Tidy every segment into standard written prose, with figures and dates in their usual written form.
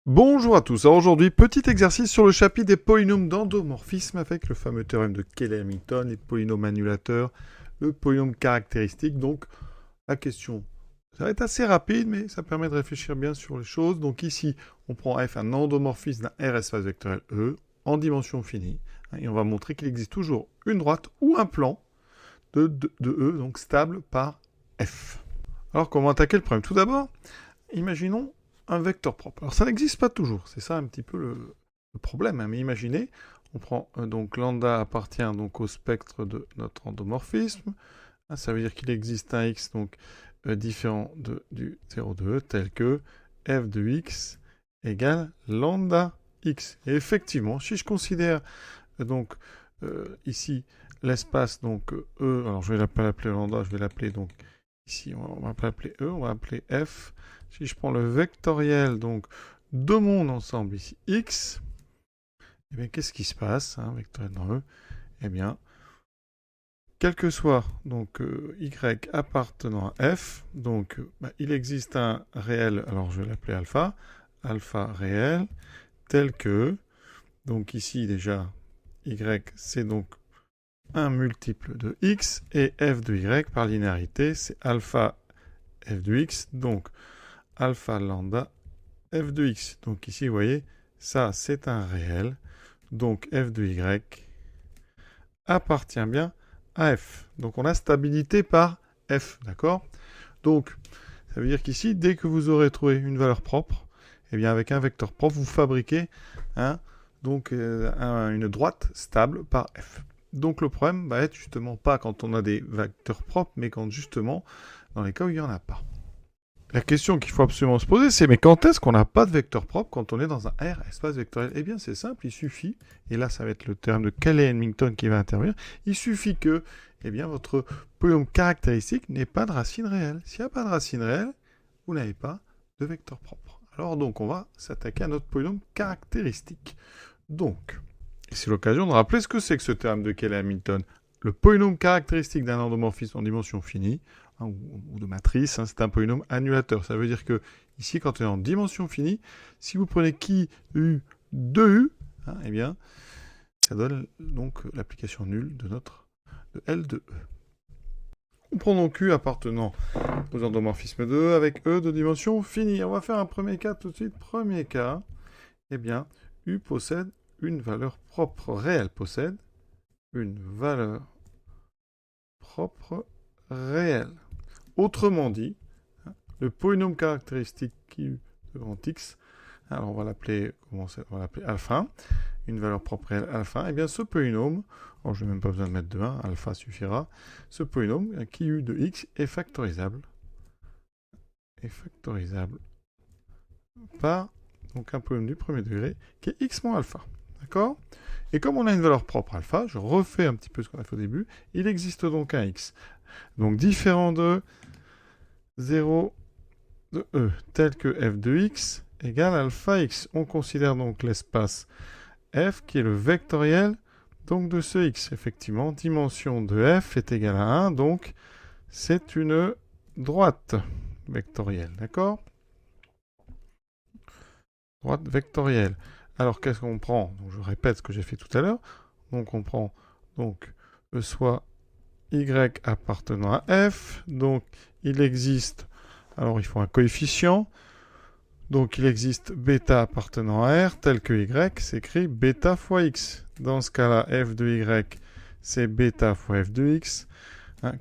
Bonjour à tous, alors aujourd'hui, petit exercice sur le chapitre des polynômes d'endomorphisme avec le fameux théorème de Cayley-Hamilton, les polynômes annulateurs, le polynôme caractéristique. Donc, la question, ça va être assez rapide, mais ça permet de réfléchir bien sur les choses. Donc ici, on prend F, un endomorphisme d'un R espace vectoriel E, en dimension finie, et on va montrer qu'il existe toujours une droite ou un plan de E, donc stable par F. Alors, comment attaquer le problème? Tout d'abord, imaginons un vecteur propre. Alors ça n'existe pas toujours, c'est ça un petit peu le problème, hein. Mais imaginez, on prend donc lambda appartient donc au spectre de notre endomorphisme, hein, ça veut dire qu'il existe un x donc différent du 0 de E, tel que f de x égale lambda x. Et effectivement, si je considère donc ici l'espace donc E, alors je vais pas l'appeler lambda, je vais l'appeler donc ici, on va pas l'appeler E, on va appeler f. Si je prends le vectoriel donc de mon ensemble ici x, eh bien qu'est-ce qui se passe, hein, vectoriel dans E? Eh bien, quel que soit donc y appartenant à f, donc il existe un réel, alors je vais l'appeler alpha, alpha réel, tel que, donc ici déjà, y c'est donc un multiple de x, et f de y par linéarité, c'est alpha f de x, donc alpha lambda f de x. Donc ici, vous voyez, ça, c'est un réel. Donc f de y appartient bien à f. Donc on a stabilité par f, d'accord? Donc, ça veut dire qu'ici, dès que vous aurez trouvé une valeur propre, eh bien avec un vecteur propre, vous fabriquez une droite stable par f. Donc le problème va être justement pas quand on a des vecteurs propres, mais quand justement, dans les cas où il n'y en a pas. La question qu'il faut absolument se poser, c'est mais quand est-ce qu'on n'a pas de vecteur propre quand on est dans un R espace vectoriel? Eh bien, c'est simple, il suffit, et là, ça va être le terme de Cayley-Hamilton qui va intervenir, il suffit que, eh bien, votre polynôme caractéristique n'ait pas de racine réelle. S'il n'y a pas de racine réelle, vous n'avez pas de vecteur propre. Alors, donc, on va s'attaquer à notre polynôme caractéristique. Donc, c'est l'occasion de rappeler ce que c'est que ce terme de Cayley-Hamilton. Le polynôme caractéristique d'un endomorphisme en dimension finie, ou de matrice, c'est un polynôme annulateur. Ça veut dire que ici, quand on est en dimension finie, si vous prenez qui u de u, eh bien, ça donne donc l'application nulle de notre de L de E. On prend donc U appartenant aux endomorphismes de E avec E de dimension finie. On va faire un premier cas tout de suite. Premier cas, eh bien, U possède une valeur propre. Réelle possède une valeur propre réelle. Autrement dit, le polynôme caractéristique qui de grand x, alors on va l'appeler alpha, une valeur propre réelle alpha, et bien ce polynôme, alors je n'ai même pas besoin de mettre de 1, alpha suffira, ce polynôme qui u de x est factorisable par donc un polynôme du premier degré qui est x moins alpha. D'accord? Et comme on a une valeur propre alpha, je refais un petit peu ce qu'on a fait au début, il existe donc un x. Donc différent de 0 de E, tel que f de x égale alpha x. On considère donc l'espace f qui est le vectoriel donc de ce x. Effectivement, dimension de f est égale à 1, donc c'est une droite vectorielle, d'accord? Droite vectorielle. Alors qu'est-ce qu'on prend? Donc, je répète ce que j'ai fait tout à l'heure. Donc on prend donc soit y appartenant à f, donc il existe, alors il faut un coefficient, donc il existe bêta appartenant à R, tel que y s'écrit bêta fois x. Dans ce cas-là, f de y, c'est bêta fois f de x.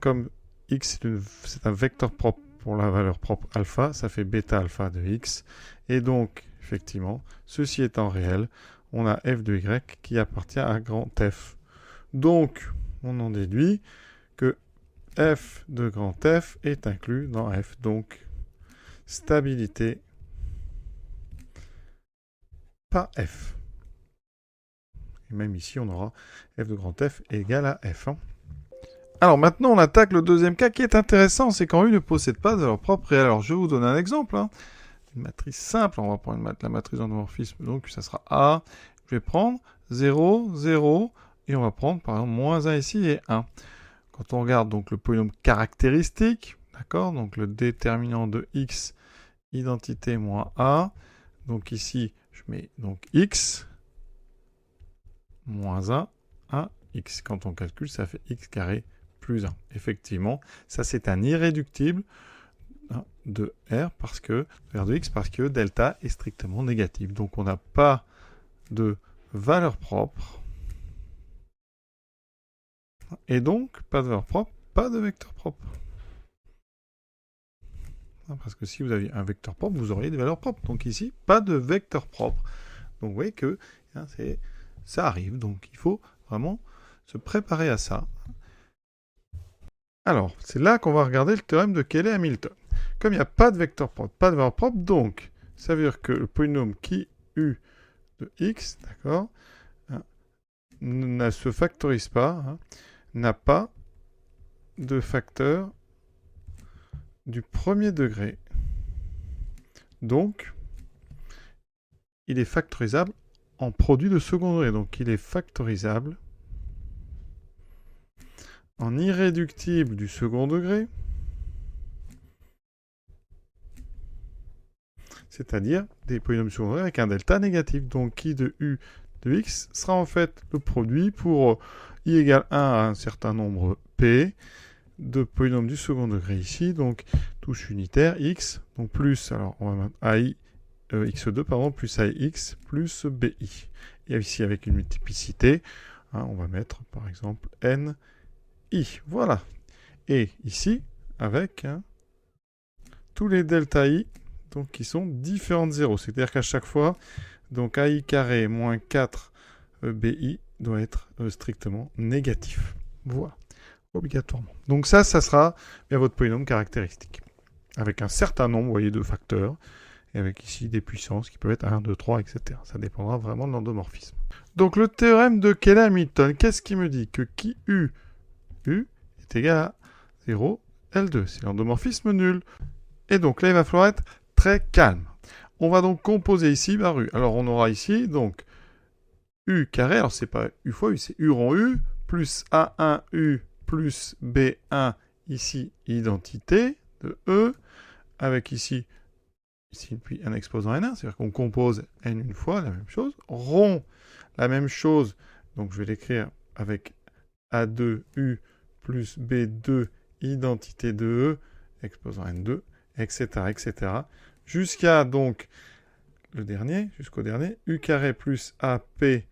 Comme x, c'est un vecteur propre pour la valeur propre alpha, ça fait bêta alpha de x. Et donc, effectivement, ceci étant réel, on a f de y qui appartient à grand F. Donc, on en déduit que f de grand F est inclus dans f. Donc, stabilité par f. Et même ici, on aura f de grand F égale à f. Alors maintenant, on attaque le deuxième cas qui est intéressant, c'est quand U ne possède pas de valeur propre réelle. Alors je vais vous donner un exemple. Une matrice simple, on va prendre la matrice d'endomorphisme, donc ça sera A. Je vais prendre 0, 0, et on va prendre par exemple moins 1 ici et 1. Quand on regarde donc le polynôme caractéristique, d'accord, donc le déterminant de x, identité moins A, Donc ici, je mets donc x moins 1 à x. Quand on calcule, ça fait x carré plus 1. Effectivement, ça c'est un irréductible de R de x parce que delta est strictement négatif. Donc on n'a pas de valeur propre. Et donc, pas de valeur propre, pas de vecteur propre. Parce que si vous aviez un vecteur propre, vous auriez des valeurs propres. Donc ici, pas de vecteur propre. Donc vous voyez que ça arrive. Donc il faut vraiment se préparer à ça. Alors, c'est là qu'on va regarder le théorème de Cayley-Hamilton. Comme il n'y a pas de vecteur propre, pas de valeur propre, donc ça veut dire que le polynôme qui u de x, d'accord, ne se factorise pas, n'a pas de facteur du premier degré. Donc, il est factorisable en produit de second degré. Donc, il est factorisable en irréductible du second degré, c'est-à-dire des polynômes secondaires avec un delta négatif. Donc, qui de u de x sera en fait le produit pour i égale 1 à un certain nombre p de polynômes du second degré ici, donc touche unitaire x, donc plus, alors on va mettre ai x2, pardon, plus aix plus bi. Et ici avec une multiplicité, on va mettre par exemple n i, voilà. Et ici avec tous les delta i, donc qui sont différents de 0, c'est-à-dire qu'à chaque fois, donc ai carré moins 4 bi doit être strictement négatif. Voilà, obligatoirement. Donc ça sera bien votre polynôme caractéristique. Avec un certain nombre, vous voyez, de facteurs, et avec ici des puissances qui peuvent être 1, 2, 3, etc. Ça dépendra vraiment de l'endomorphisme. Donc le théorème de Cayley-Hamilton, qu'est-ce qui me dit que qui u est égal à 0, L2. C'est l'endomorphisme nul. Et donc là, il va falloir être très calme. On va donc composer ici par u. Alors on aura ici donc u carré, alors c'est pas u fois u, c'est u rond u, plus a1u plus b1, ici identité de e, avec ici puis un exposant n1, c'est-à-dire qu'on compose n une fois, la même chose. Rond, la même chose, donc je vais l'écrire avec a2u plus b2, identité de e, exposant n2, etc., etc., jusqu'à donc le dernier, jusqu'au dernier, u carré plus apu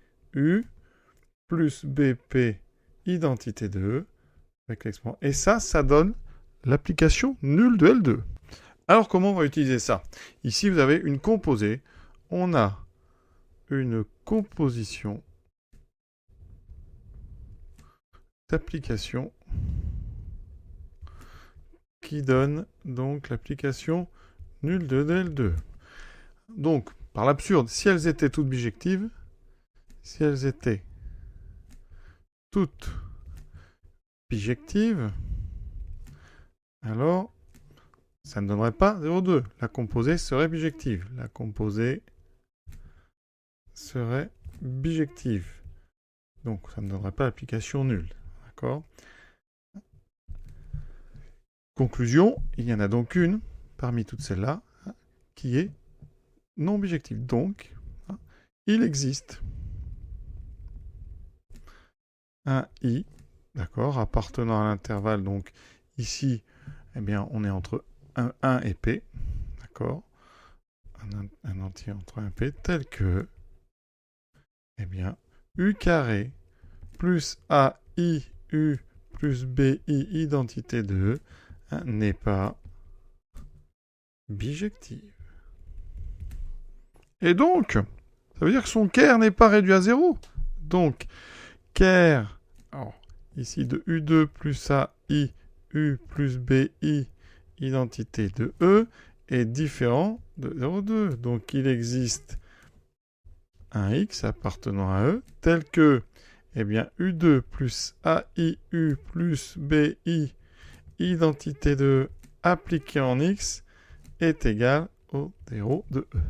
plus bp, identité de e, avec l'exposant. Et ça donne l'application nulle de L2. Alors, comment on va utiliser ça? Ici, vous avez une composée. On a une composition d'application qui donne donc l'application nulle de L2. Donc, par l'absurde, si elles étaient toutes bijectives, alors ça ne donnerait pas 0,2. La composée serait bijective. La composée serait bijective. Donc, ça ne donnerait pas l'application nulle. D'accord? Conclusion, il y en a donc une, parmi toutes celles-là, qui est non bijective. Donc, il existe un i, d'accord, appartenant à l'intervalle, donc ici, eh bien, on est entre 1 et p, d'accord, un entier entre 1 et p, tel que, eh bien, u carré plus ai u plus bi identité de e n'est pas bijective. Et donc, ça veut dire que son ker n'est pas réduit à 0. Donc, ker, alors, ici de u2 plus ai u plus bi identité de e est différent de 0,2. Donc, il existe un x appartenant à e tel que, eh bien, u2 plus aiu plus bi identité de e appliquée en x est égal au 0 de e.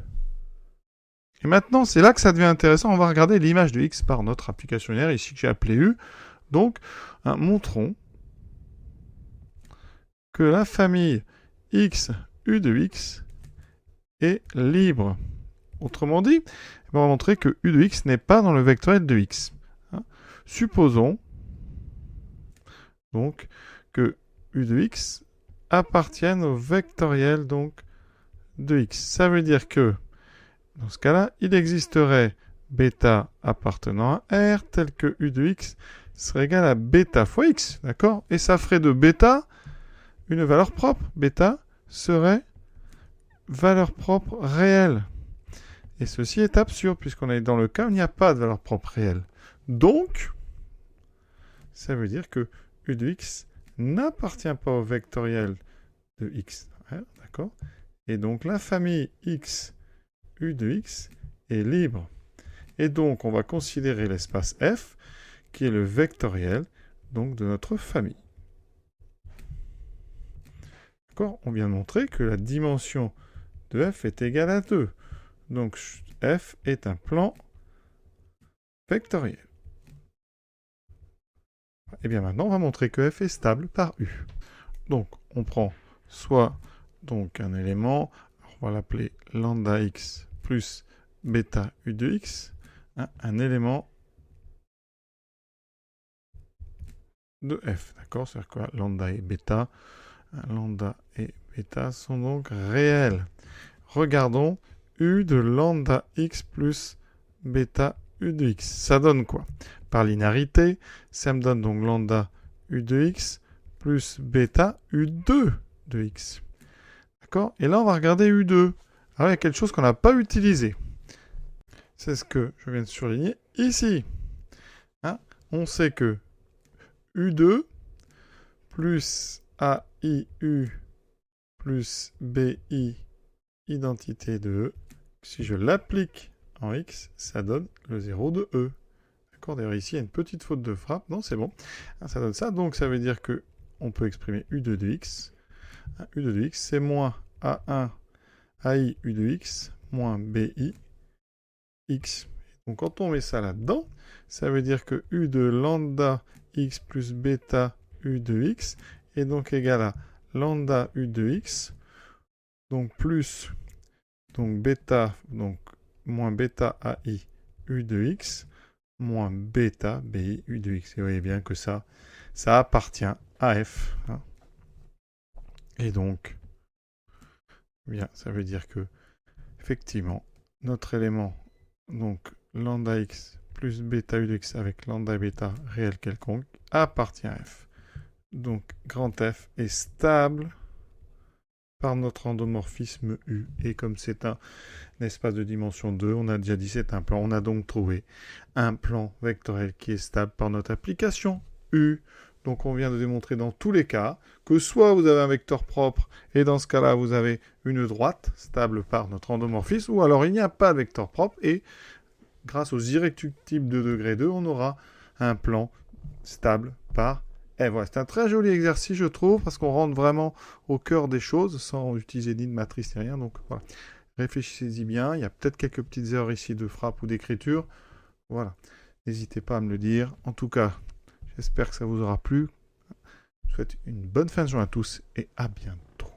Et maintenant, c'est là que ça devient intéressant. On va regarder l'image de x par notre application linéaire, ici que j'ai appelé u. Donc, montrons que la famille x, u de x, est libre Autrement dit, on va montrer que u de x n'est pas dans le vectoriel de x. Hein. Supposons donc que u de x appartienne au vectoriel donc, de x. Ça veut dire que, dans ce cas-là, il existerait bêta appartenant à R tel que u de x serait égal à bêta fois x, d'accord? Et ça ferait de bêta une valeur propre. Bêta serait valeur propre réelle. Et ceci est absurde, puisqu'on est dans le cas où il n'y a pas de valeur propre réelle. Donc, ça veut dire que u de x n'appartient pas au vectoriel de x. D'accord? Et donc, la famille x, u de x, est libre. Et donc, on va considérer l'espace F, qui est le vectoriel donc, de notre famille. D'accord? On vient de montrer que la dimension de F est égale à 2. Donc, F est un plan vectoriel. Et bien maintenant, on va montrer que F est stable par U. Donc, on prend soit donc, un élément, on va l'appeler lambda x plus bêta U de x, hein, un élément de F. D'accord? C'est-à-dire que lambda et bêta, lambda et bêta sont donc réels. Regardons U de lambda x plus bêta U de x. Ça donne quoi? Par linéarité, ça me donne donc lambda U de x plus bêta U2 de x. D'accord? Et là, on va regarder U2. Alors, il y a quelque chose qu'on n'a pas utilisé. C'est ce que je viens de surligner ici. Hein? On sait que U2 plus AIU plus BI identité de E, si je l'applique en x, ça donne le 0 de E. D'accord? D'ailleurs, ici, il y a une petite faute de frappe. Non, c'est bon. Ça donne ça. Donc, ça veut dire que on peut exprimer U2 de x. U2 de x, c'est moins A1 AI U de x moins BI x. Donc, quand on met ça là-dedans, ça veut dire que U de lambda x plus bêta U de x est donc égal à lambda U de x, donc plus donc bêta, donc moins bêta AI U de x, moins bêta BI U de x. Et vous voyez bien que ça appartient à F. Hein. Et donc, bien, ça veut dire que, effectivement, notre élément, donc lambda x plus bêta U de x avec lambda et bêta réel quelconque, appartient à F. Donc, grand F est stable par notre endomorphisme U. Et comme c'est un espace de dimension 2, on a déjà dit c'est un plan. On a donc trouvé un plan vectoriel qui est stable par notre application U. Donc on vient de démontrer dans tous les cas que soit vous avez un vecteur propre et dans ce cas-là vous avez une droite stable par notre endomorphisme, ou alors il n'y a pas de vecteur propre et grâce aux irréductibles de degré 2, on aura un plan stable par et voilà, c'est un très joli exercice, je trouve, parce qu'on rentre vraiment au cœur des choses, sans utiliser ni de matrice ni rien. Donc voilà, réfléchissez-y bien. Il y a peut-être quelques petites erreurs ici de frappe ou d'écriture. Voilà, n'hésitez pas à me le dire. En tout cas, j'espère que ça vous aura plu. Je vous souhaite une bonne fin de journée à tous et à bientôt.